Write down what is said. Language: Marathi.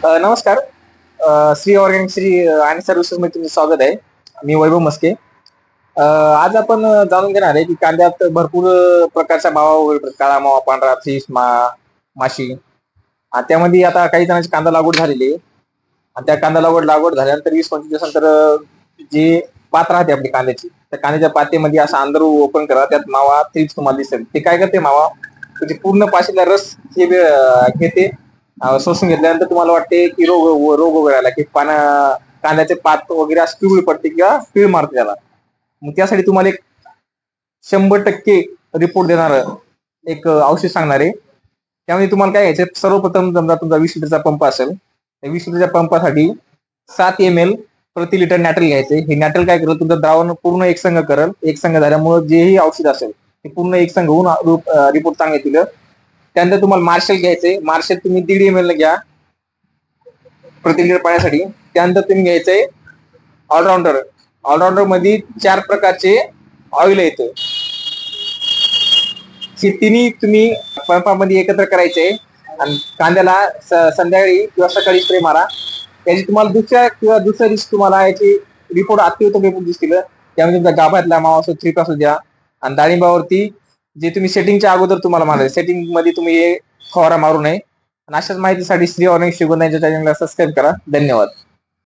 नमस्कार. श्री ऑर्गॅनिक श्री आणि सर्व्हिसेस मध्ये तुमचं स्वागत आहे. मी वैभव मस्के. आज आपण जाणून घेणार आहे की कांद्यात भरपूर प्रकारच्या मावा वगैरे भेटतात. काळा मावा, पांढरा, फिश, माशी. त्यामध्ये आता काही जणांची कांदा लागवड झालेली आहे आणि त्या कांदा लागवड झाल्यानंतर 20-25 दिवसानंतर जे पात राहते आपली कांद्याची, त्या कांद्याच्या पातेमध्ये असं अंदर ओपन करा, त्यात मावा तेच तुम्हाला दिसेल. ते काय करते मावा, म्हणजे पूर्ण पाशीला रस हे घेते. शोषून घेतल्यानंतर तुम्हाला वाटते की रोग वगैरे आला की कांद्याचे पात वगैरे असं पिवळी पडते किंवा पीळ मारते त्याला. मग त्यासाठी तुम्हाला एक 100% रिपोर्ट देणार एक औषध सांगणार आहे. त्यामध्ये तुम्हाला काय घ्यायचं, सर्वप्रथम समजा तुमचा 20 लिटरचा पंप असेल, त्या 20 लिटरच्या पंपासाठी 7 ml प्रति लिटर नॅटल घ्यायचे. हे नॅटल काय करेल, तुमचं द्रावण पूर्ण एकसंग करेल. एकसंग झाल्यामुळे जेही औषध असेल ते पूर्ण एकसंग होऊन रिपोर्ट चांगले येतील. त्यानंतर तुम्हाला मार्शल घ्यायचंय. मार्शल तुम्ही 1.5 ml घ्या प्रति लिटर पाण्यासाठी. त्यानंतर तुम्ही घ्यायचंय ऑलराऊंडर. ऑलराऊंडर मध्ये 4 प्रकारचे ऑइल येतं. हे तिन्ही तुम्ही पंपामध्ये एकत्र करायचे आणि कांद्याला संध्याकाळी किंवा सकाळी स्प्रे मारा. त्याची तुम्हाला दुसऱ्या दिवशी तुम्हाला याची रिपोर्ट अतिउत्तम रिपोर्ट दिसतील. त्यामध्ये तुमचा गाभातला मावा असो, थ्रिप असू द्या. आणि डाळिंबावरती जे तुम्ही सेटिंगच्या अगोदर तुम्हाला मारायचं, सेटिंग मध्ये तुम्ही हे फवारा मारू नये. आणि अशाच माहितीसाठी श्री ऑर्गॅनिक सुगंधाच्या चॅनलला सबस्क्राईब करा. धन्यवाद.